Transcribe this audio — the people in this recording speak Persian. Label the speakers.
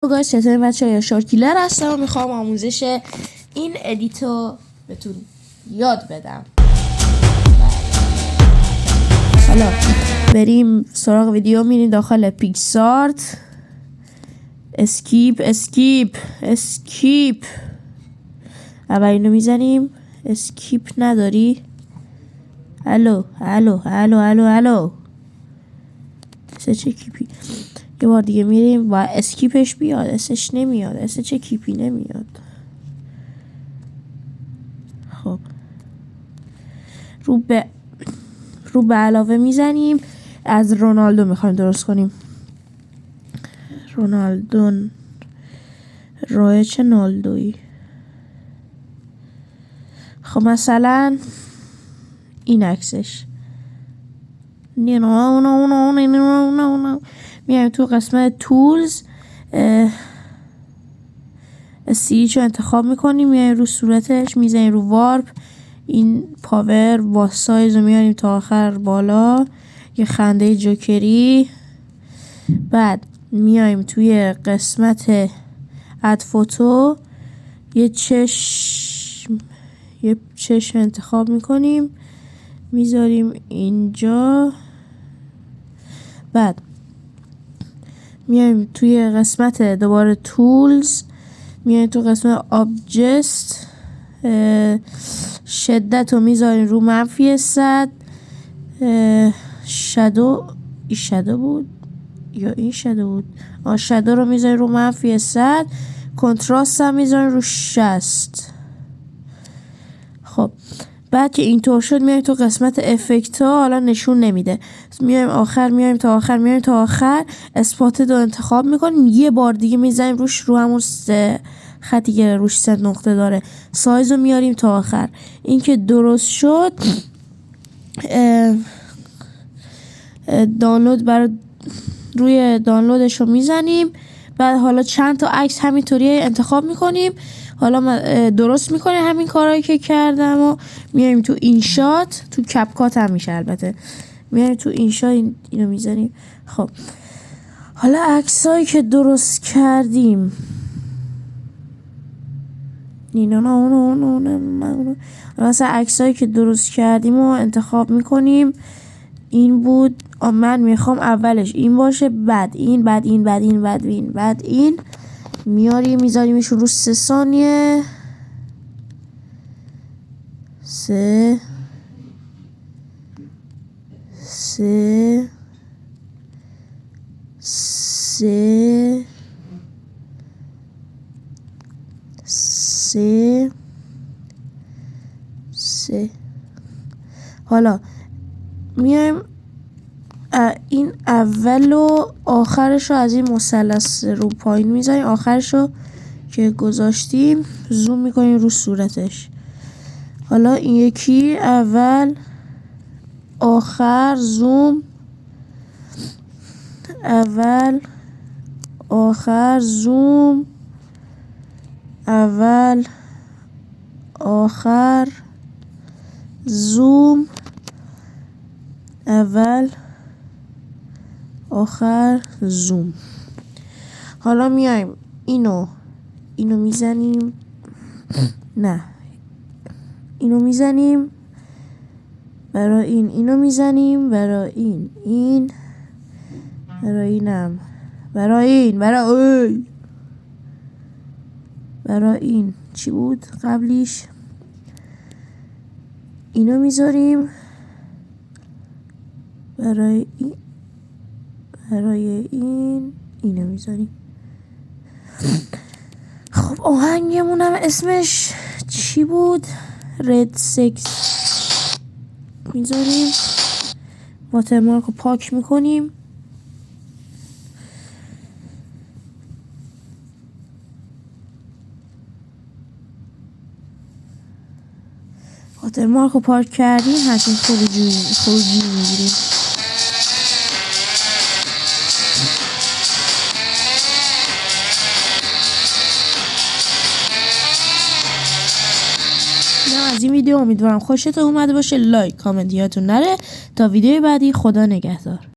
Speaker 1: گایز چطوری بچه‌ها؟ شورکیلر هستم و میخوام آموزش این ادیتو بهتون یاد بدم. حالا بریم سراغ ویدیو، میریم داخل پیکسارت، اسکیپ اول اینو میزنیم. اسکیپ نداری؟ الو چه کیپی؟ یه بار دیگه میریم و اسکیپش بیاد، اسش نمیاد، چه کیپی نمیاد. خب رو به علاوه میزنیم. از رونالدو میخوایم درست کنیم. رونالدو روی چه نالدویی؟ خب مثلا این عکسش. میایم تو قسمت تولز، استیچ رو انتخاب میکنیم، میایم رو صورتش، میزنیم رو وارپ، این پاور با سایز رو میاریم تا آخر بالا، یه خنده جوکری. بعد میایم توی قسمت اد فوتو، یه چشم انتخاب میکنیم، میذاریم اینجا. بعد میایم توی قسمت دوباره تولز، میایم تو قسمت آبجست، شدت رو میذاریم رو -100. شادو بود یا این شادو بود؟ شادو رو میذاریم رو -100. کنتراست هم میذاریم رو 60. خب بعد که اینطور شد میایم تو قسمت افکت ها. حالا نشون نمیده، میایم تا آخر اسپات رو انتخاب میکنیم، یه بار دیگه میزنیم روش، رو همون خطی که روش 3 نقطه داره. سایز رو میاریم تا آخر. این که درست شد، دانلود روی دانلودش رو میزنیم. بعد حالا چند تا عکس همینطوری انتخاب میکنیم. حالا درست میکنیم همین کارهایی که کردم و میایم تو اینشات، تو کپکات هم میشه البته، میایم تو اینشات اینو میزنیم. خب حالا عکسایی که درست کردیم، مثلا عکسایی که درست کردیم رو انتخاب میکنیم. این بود، من میخوام اولش این باشه، بعد این میاریم میذاریمش رو 3 ثانیه. 3 حالا میایم این اول و آخرش رو از این مثلث رو پایین میذاریم، آخرش رو که گذاشتیم زوم میکنیم رو صورتش. حالا این یکی اول آخر زوم، اول آخر زوم، اول آخر زوم، اول آخر زوم. حالا میایم اینو میزنیم، نه اینو میزنیم برای اینو میزنیم برای این برای اینم برای این چی بود قبلیش؟ اینو میذاریم برای این اینو میذاریم. خب آهنگمون هم اسمش چی بود؟ رد 6 میذاریم، واترمارک رو پاک میکنیم. واترمارک رو پاک کردیم، همچنین خروجی میگیریم. از این ویدیو امیدوارم خوشتون اومده باشه. لایک کامنت یادتون نره. تا ویدیو بعدی، خدا نگهدار.